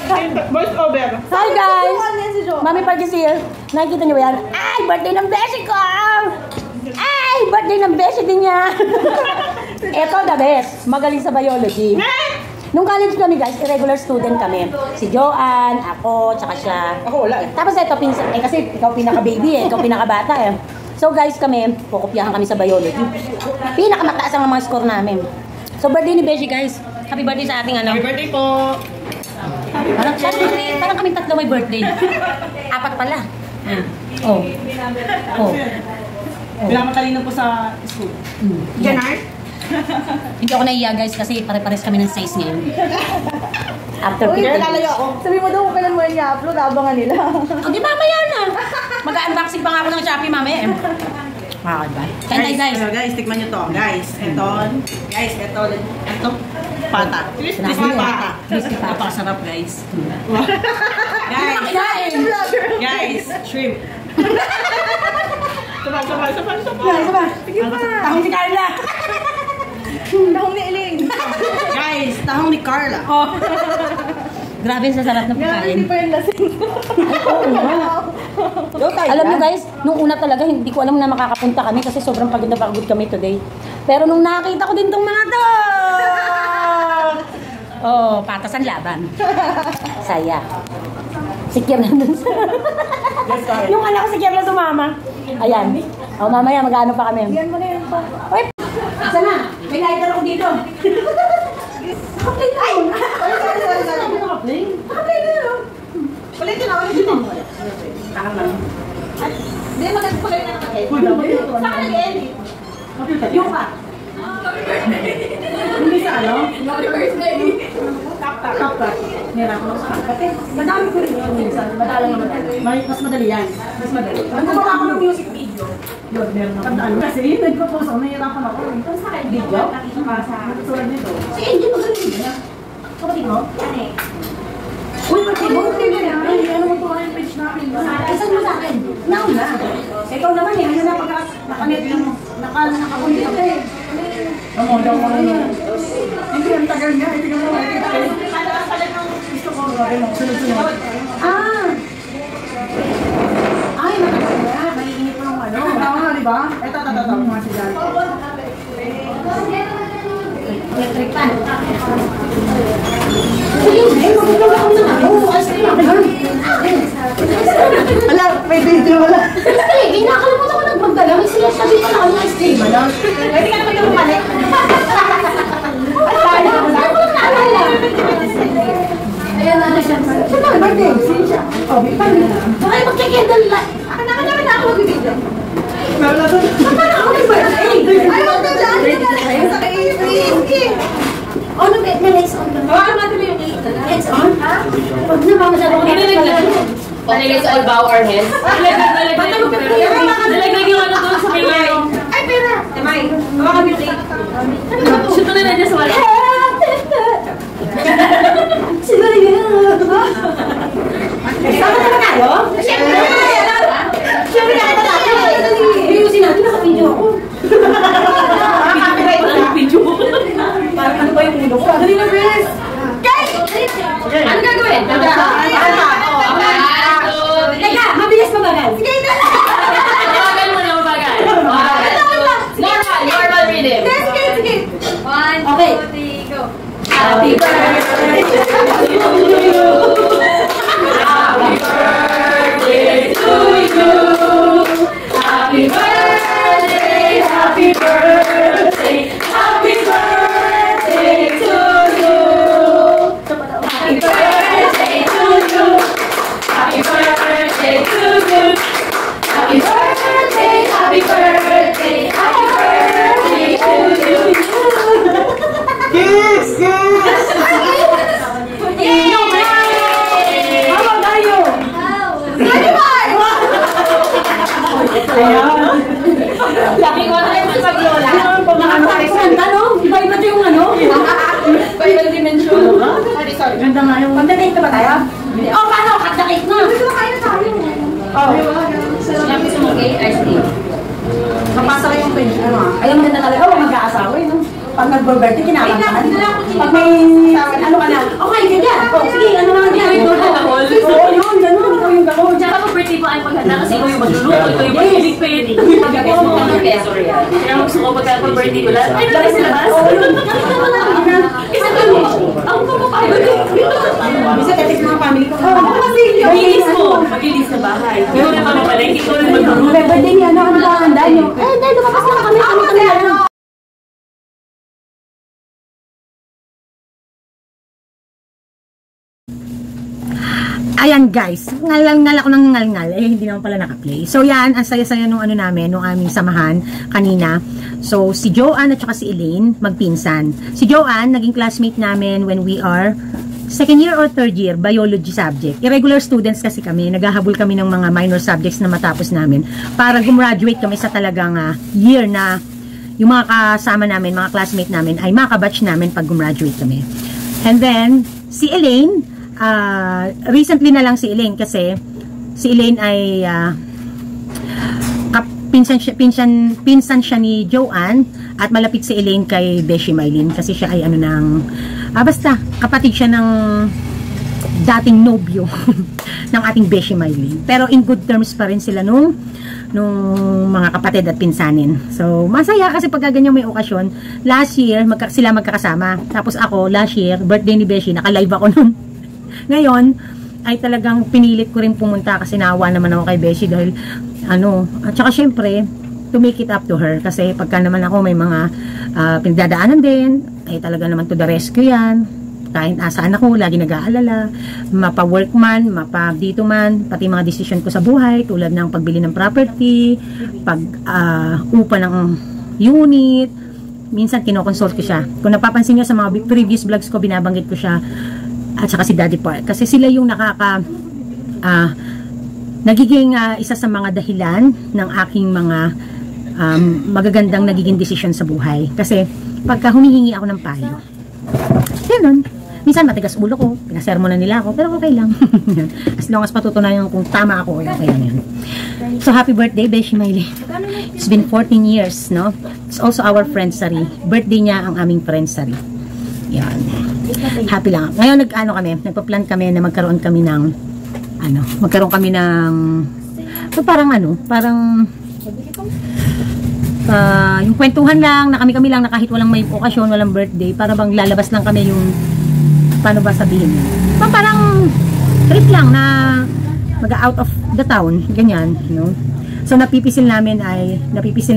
Voice over. Hi guys! Mami Pag-isir. Nakikita niyo ba yan? Ay! Birthday ng beshi ko! Ay! Birthday ng beshi din niya! Ito the best. Magaling sa biology. Nung college kami guys, irregular student kami. Si Joanne, ako, tsaka siya. Ako wala eh. Tapos ito, kasi ikaw pinaka-baby eh. Ikaw pinaka-bata eh. So guys kami, pukopyahan kami sa biology. Pinakamataas ang mga score namin. So birthday ni Beshi guys. Happy birthday sa ating ano. Happy birthday po. Parang kami tatlo may birthday. Apat pala. Oh. Oh. Pinamatalino po sa school. Ganar? Hindi ako naiya guys kasi pare-pares kami ng size ngayon. After 50 Lalayo ako. Sabi mo daw kung kailan mo yan i-upload, abangan nila. O di mamaya na. Mag-unboxing pa nga ako ng Shopee mamaya eh. Makakad ba? Guys, guys, tikman nyo to. Guys, ito. Pata. Crispy pata. Crispy pata. Napakasarap guys. Guys, shrimp. Sabay. Sige pa. Tahong si Carla. Tahong ni Eling. Guys, tahong ni Carla. Oh. Grabe sa sarap na pagkain. Hindi pa yung lasing. Alam niyo guys, nung una talaga hindi ko alam na makakapunta kami kasi sobrang pagod na pagod kami today. Pero nung nakita ko din tong mga to. Oh, patas ang laban. Saya. Si Kier na dun sa... Yung anak ko si Kier na sumama. Ayan. O mamaya mag-ano pa kami. Yan mo na yan pa. Uy! Sana? May lighter ako dito. Nakaplay na yun. Nakaplay? Nakaplay na yun. Ulitin na. Hindi, magagpulay na nakakit. Saan nag-edit? Yung pa. Hindi sa ano? Happy birthday! Kapta. Nira ko sa kapatid. Madami ko rin yun minsan. Madalang naman. Mas madali yan. Mas madali. Ano ba ako ng music video? Yun, meron ako. Tandaan mo. Kasi nagpo-post ako. Nahihirapan ako. Ito sa akin. Video? Tulad nito. Si Angel, magaling ba? Kapatid mo? Ano eh? Uy, kapatid mo? Ay, ano mo ito yung page namin? Isan mo sa akin? Nauna. Ikaw naman eh. Ano na pagka nakanet yung nakakulit ako eh. Ano daw mo na. Hindi, ang tagal niya. Hindi ka mo makikita. Gusto ko. Sunod-sunod. Ay, matagal na. Maiinit po yung ano. Tama nga, di ba? Ito. Mga sigal. Electric fan. Ay, magagawa ako ng ano. Ice cream. Wala, may video wala. Ay, nakalimutan ko nagmagdala. May sila sabi ko na ano ice cream. Ano? Pwede ka naman yung mali. Ayan na siya. Saan na, birthday? Sino siya? Oh, may pan. Bakit magkakendal na? Akin na ako mag-video. Meron na doon. Saan ako nag-birthday? Ay, wag na dyan. Sa kay Oh, no, may lights on. Hawakan natin mo yung Lights on? Ha? Huwag na ba masyado ko Nalagay sa all bow our heads. Nalagay yung ano doon sa may Ay, pera! Tamay, hawakan mo yung cake. shoot na na dyan sa wala. Siguro yun. Sama na tayo? Siyempre! Siyempre na tayo. Ayusin natin, naka-video ako. Copyright na. Video. Parang ano ba yung ulo ko? Dali na, Bes! Guys! Ano gagawin? Teka, mabilis mabagal. Sige, ito lang. Mabagal mo na mabagal. Normal rhythm. Sige. 1, Okay. 2, 3, go. Happy birthday to you. Happy birthday to you. Happy birthday, happy birthday, happy birthday to you. Happy birthday to you. Happy birthday to you. Happy birthday, happy birthday, happy birthday to you. Kiss! Habang tayo. Laki ko na yung pag-lola. Ano? Iba-iba yung ano? Final dimension. Ganda nga yung... Magda-date na ba tayo? Oh, paano? Cut the cake na. Oh. Sinabi sa mga ice cream. Napasa yung page. Ayaw maganda talaga, huwag mag-aasawa eh, no? Pag nag-birthday, kinakantahan. Pag may, ano ka na, okay, ganyan. Oh, sige, ano naman yan? ko pagka-birthday ko lang. Ay, nalang sila ba? Kasi ako papapagod. Bisa text mga family ko. Maglinis mo. Maglinis sa bahay. Ikaw na mamapalay. Ikaw na magkaroon. Birthday niya, ano ba ang handa niyo? Eh, hindi, lumakas na kami. Kami lang. Ayan guys, ngal ako ng ngal eh hindi naman pala naka-play. So yan, ang saya-saya nung ano namin, nung aming samahan kanina. So si Joanne at saka si Elaine, magpinsan. Si Joanne, naging classmate namin when we are second year or third year, biology subject. Irregular students kasi kami, naghahabol kami ng mga minor subjects na matapos namin para gumraduate kami sa talagang year na yung mga kasama namin, mga classmate namin ay makabatch namin pag gumraduate kami. And then, si Elaine, recently na lang si Elaine kasi si Elaine ay pinsan siya ni Joanne at malapit si Elaine kay Beshi Mylene kasi siya ay ano ng basta kapatid siya ng dating nobyo ng ating Beshi Mylene, pero in good terms pa rin sila nung mga kapatid at pinsanin. So masaya kasi pag ganyan may okasyon. Last year sila magkakasama, tapos ako last year birthday ni Beshi, naka-live ako nun. Ngayon, ay talagang pinilit ko rin pumunta kasi naawa naman ako kay Beshi dahil ano, at saka syempre to make it up to her kasi pagka naman ako may mga pinagdadaanan din, ay talaga naman to the rescue yan. Kahit asaan ako, lagi nag-aalala, mapa-work man, mapa-dito man, pati mga decision ko sa buhay tulad ng pagbili ng property, upa ng unit. Minsan kinokonsult ko siya. Kung napapansin niyo sa mga previous vlogs ko, binabanggit ko siya at saka si Daddy Park kasi sila yung nagiging isa sa mga dahilan ng aking mga magagandang nagiging desisyon sa buhay kasi pagka humihingi ako ng payo ganun, minsan matigas ulo ko, pinasermonan nila ako pero okay lang as long as patutunayan kung tama ako okay lang yan. So happy birthday Beshi Mylene, it's been 14 years, no? It's also our friendsary, birthday niya ang aming friendsary. Yan. Happy lang. Ngayon nagpa-plan kami na magkaroon kami ng yung kwentuhan lang na kami lang na kahit walang may okasyon, walang birthday, para bang lalabas lang kami yung paano ba sabihin. Parang trip lang na mag-out of the town, ganyan, no? So napipisil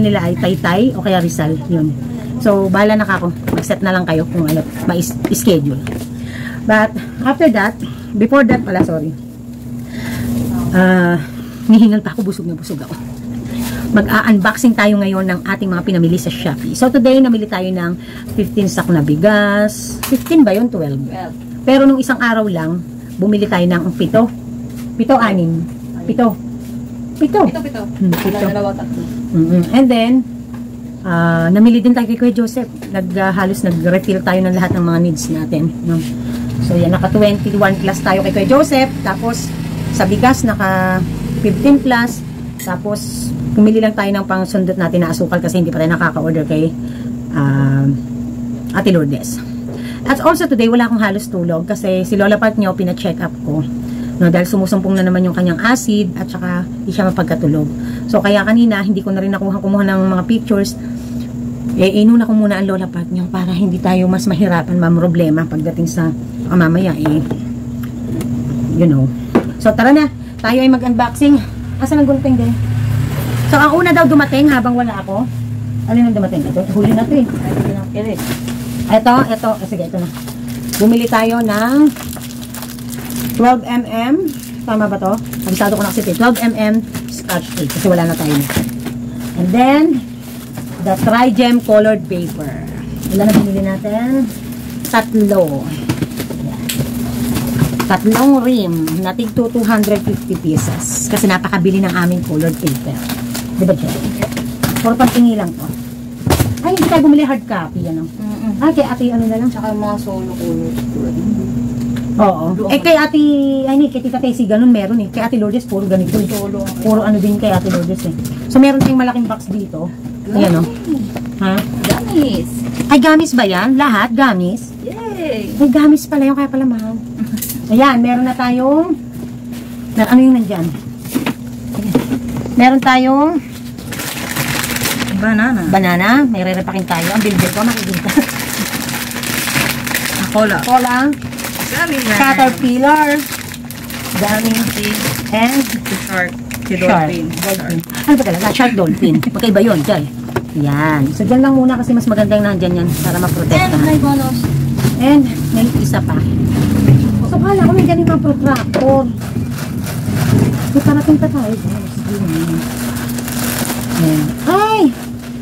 nila ay Taytay o kaya Rizal, yun. So, bahala na ako. Mag-set na lang kayo kung ano, ma-schedule. But, after that, before that pala, sorry. Nihingal pa ako, busog na busog ako. Mag-unboxing tayo ngayon ng ating mga pinamili sa Shopee. So, today, namili tayo ng 15 sack na bigas. 15 ba yun? 12. Pero nung isang araw lang, bumili tayo ng 7. 7. And then, namili din tayo kay Kuya Joseph. Halos nag-refill tayo ng lahat ng mga needs natin, no? So yan, naka 21 plus tayo kay Kuya Joseph. Tapos sa bigas naka 15 plus. Tapos pumili lang tayo ng pangsundot natin na asukal kasi hindi pa tayo nakaka-order kay Ate Lourdes. At also today wala akong halos tulog kasi si Lola Pat nyo pina-check up ko, no, dahil sumusumpong na naman yung kanyang acid at saka hindi siya mapagkatulog. So kaya kanina hindi ko na rin kumuha ng mga pictures. Inuna ko muna ang Lola Pat niyo para hindi tayo mas mahirapan, problema pagdating sa mamaya you know. So tara na, tayo ay mag-unboxing. Asan ang gunting din? So ang una daw dumating habang wala ako. Alin ang dumating? Ito, huli na ito eh. Ito, sige, ito na. Bumili tayo ng 12mm. Tama ba to? Abisado ko na kasi 12mm scotch tape kasi wala na tayo. And then the Tri-Gem colored paper. Ilan na binili natin? 3. Yan. 3 rim na tig 250 pieces. Kasi napakabili ng aming colored paper. Diba siya? Puro pantingi lang to. Ay, hindi tayo bumili hard copy. Ano? Ay, kay ate ano na lang? Tsaka yung mga solo colors. Oo. Kay ate, kay Tita Tessie, ganun meron eh. Kay ate Lourdes, puro ganito eh. Puro ano din kay ate Lourdes eh. So, meron tayong malaking box dito. Ayan o. Ha? Gamis. Ay, gamis ba yan? Lahat? Gamis? Yay! Ay, gamis pala yung kaya pala mahal. Ayan, meron na tayong ano yung nandyan? Ayan. Meron tayong Banana. Banana. May re-repakin tayo. Ang bilbil ko, makikita. Cola. Cola. Caterpillar. Daming. And Shark. Si shark. Dolphin. Ano ba talaga? Shark dolphin. Magkaiba yun, Jay. Yan. So, dyan lang muna kasi mas magandang nandyan yan para maprotektahan. bonus. And may isa pa. So, kala ko may ganun mga protractor. So, parating pa tayo. Ayan. Ay!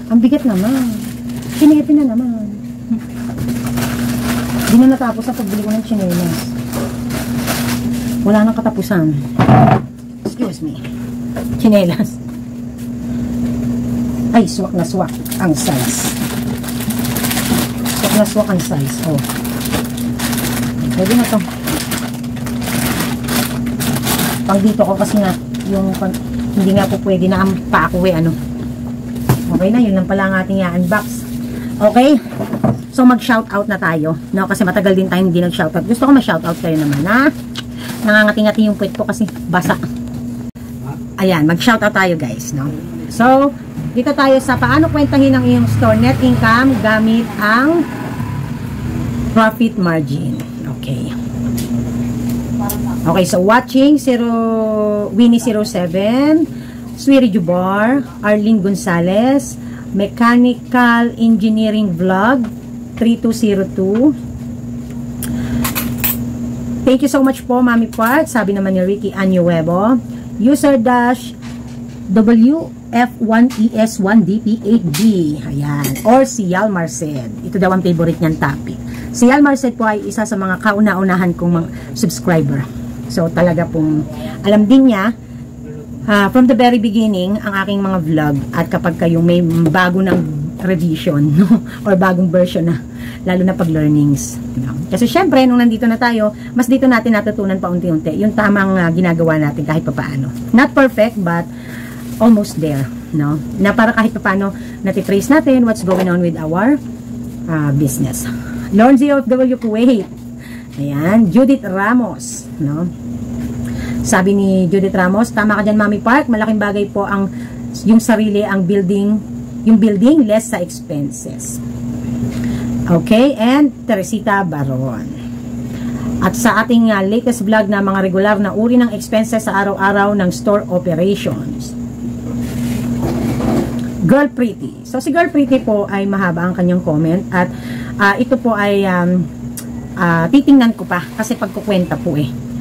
Ang bigat naman. Chinepe na naman. Hindi na natapos ang pagbili ko ng chinelas. Wala nang katapusan. Excuse me. Chinelas. Ay, swak na swak ang size. Swak na swak ang size. Oh. Pwede na to. Pang dito ko kasi nga, yung hindi nga po pwede na ang pa ako ano. Okay na, yun lang pala ang ating i-unbox. Okay? So, mag-shoutout na tayo. No? Kasi matagal din tayo hindi nag-shoutout. Gusto ko ma-shoutout kayo naman, ha? Nangangati-ngati yung puwet ko kasi basa. Ayan, mag-shoutout tayo, guys. No? So, dito tayo sa paano kwentahin ang iyong store net income gamit ang profit margin. Okay. Okay, so watching Winnie 07, Swiri Jubar, Arlene Gonzalez, Mechanical Engineering Vlog 3202. Thank you so much po, Mami Park. Sabi naman ni Ricky Anuevo. User dash WF1ES1DP8B. Ayan. Or si Yal Marced. Ito daw ang favorite niyang topic. Si Yal Marced po ay isa sa mga kauna-unahan kong mga subscriber. So, talaga pong alam din niya from the very beginning ang aking mga vlog at kapag kayong may bago ng revision no? Or bagong version na lalo na pag learnings no? Kasi syempre nung nandito na tayo mas dito natin natutunan pa unti-unti yung tamang ginagawa natin kahit papaano, not perfect but almost there no? Na para kahit papaano natitrace natin what's going on with our business. Lawrence OFW Kuwait, ayan, Judith Ramos no? Sabi ni Judith Ramos, tama ka dyan, Mami Park. Malaking bagay po ang yung sarili, ang building, yung building, less sa expenses. Okay, and Teresita Baron. At sa ating latest vlog na mga regular na uri ng expenses sa araw-araw ng store operations. Girl Pretty. So, si Girl Pretty po ay mahaba ang kanyang comment at ito po ay titingnan ko pa kasi pagkukwenta po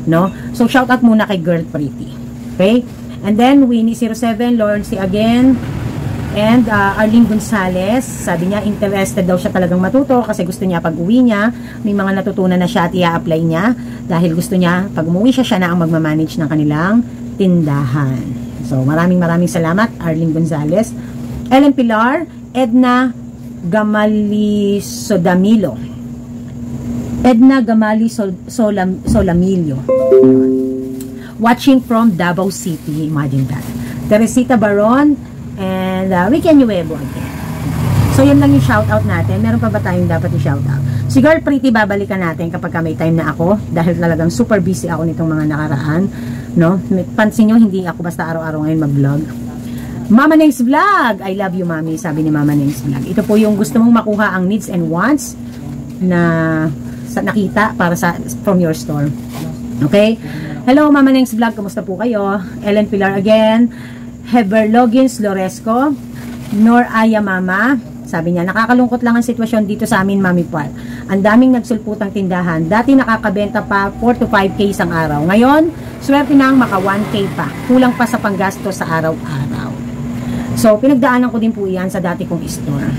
no? So, shout out muna kay Girl Pretty. Okay? And then, Winnie 07, Lawrence again, and Arlene Gonzalez. Sabi niya, interested daw siya talagang matuto kasi gusto niya pag uwi niya, may mga natutunan na siya at i-apply niya dahil gusto niya, pag umuwi siya na ang magmamanage ng kanilang tindahan. So, maraming salamat, Arlene Gonzalez. Ellen Pilar, Edna Gamalisodamilo. Edna Gamali Solamilio. Watching from Davao City. Imagine that. Teresita Baron and Ricky Anuevo again. So, yan lang yung shoutout natin. Meron pa ba tayong dapat i-shoutout? Si Girl Pretty, babalikan natin kapag may time na ako dahil talagang super busy ako nitong mga nakaraan. No? Pansin nyo, hindi ako basta araw-araw ngayon mag-vlog. Mama Neng's Vlog. I love you, Mami. Sabi ni Mama Neng's Vlog. Ito po yung gusto mong makuha ang needs and wants na nakita para from your store. Okay? Hello, Mama Neng's Vlog. Kamusta po kayo? Ellen Pilar again. Heber Logins Loresco. Nor Aya Mama. Sabi niya, nakakalungkot lang ang sitwasyon dito sa amin, Mami Park. Ang daming nagsulputang tindahan. Dati nakakabenta pa 4 to 5K isang araw. Ngayon, swerte na ang maka 1K pa. Kulang pa sa panggasto sa araw-araw. So, pinagdaanan ko din po iyan sa dati kong store.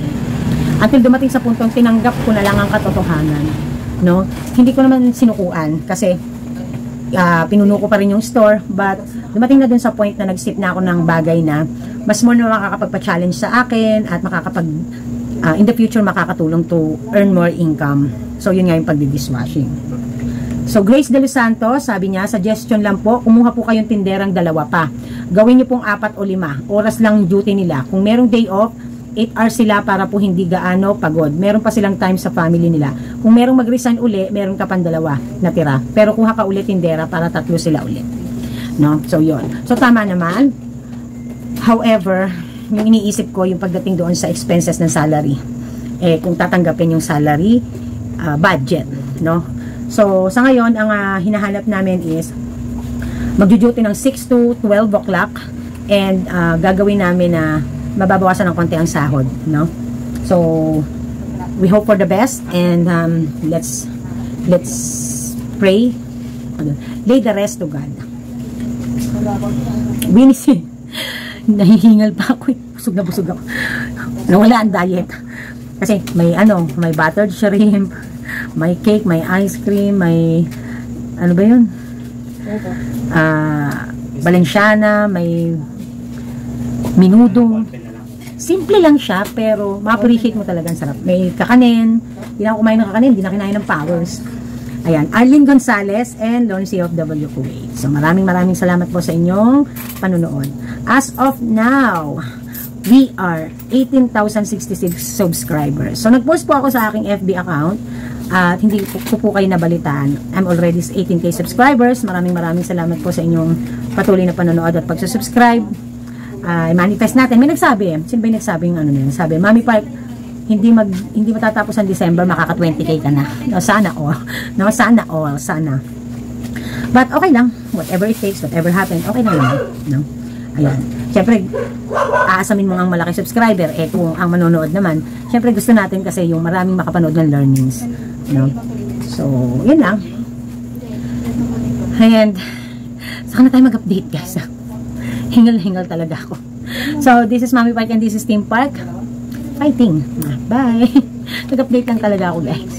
Until dumating sa puntong tinanggap ko na lang ang katotohanan. No? Hindi ko naman sinukuan kasi pinuno ko pa rin yung store but dumating na dun sa point na nag-sip na ako ng bagay na mas more na makakapagpa-challenge sa akin at makakapag in the future makakatulong to earn more income. So yun nga yung pagdi-dishwashing. So Grace De Los Santos, sabi niya, suggestion lang po, kumuha po kayong tinderang 2 pa. Gawin niyo pong 4 o 5. Oras lang duty nila. Kung merong day off, 8 hours sila para po hindi gaano pagod. Meron pa silang time sa family nila. Kung merong mag-resign uli, meron ka pang 2 natira. Pero kuha ka ulit tindera para 3 sila ulit. No? So, yun. So, tama naman. However, yung iniisip ko yung pagdating doon sa expenses ng salary. Kung tatanggapin yung salary budget, no? So, sa ngayon, ang hinahanap namin is magjo-duty ng 6 to 12 o'clock and gagawin namin na mababawasan ng konti ang sahod, no? So, we hope for the best and let's pray. Lay the rest to God. Binisin. Nahihingal pa ako. Busog na busog ako. Nawala ang diet. Kasi may may buttered shrimp, may cake, may ice cream, may ano ba yun? Valenciana, may minudo. Simple lang siya, pero ma-appreciate mo talaga ang sarap. May kakanin. Hindi na ako kumain ng kakanin, hindi na kinain ng Powers. Ayan, Arlene Gonzalez and Loncy of W. Kuwait. So, maraming salamat po sa inyong panunood. As of now, we are 18,066 subscribers. So, nag-post po ako sa aking FB account at hindi po kayo nabalitaan. I'm already 18K subscribers. Maraming salamat po sa inyong patuloy na panonood at pagsusubscribe. Manifest natin. May nagsabi, sino ba yung nagsabi yung sabi, Mami Park, hindi matatapos ang December, makaka 20K ka na. No, sana all. No, sana all. Sana. But okay lang. Whatever it takes, whatever happens, okay na lang. No? Ayan. Siyempre, aasamin mo ang malaki subscriber. Kung ang manonood naman, siyempre gusto natin kasi yung maraming makapanood ng learnings. No? So, yun lang. And, saka na tayo mag-update, guys. Hingal talaga ako. So, this is Mami Park and this is Team Park. Fighting. Bye. Nag-update lang talaga ako, guys.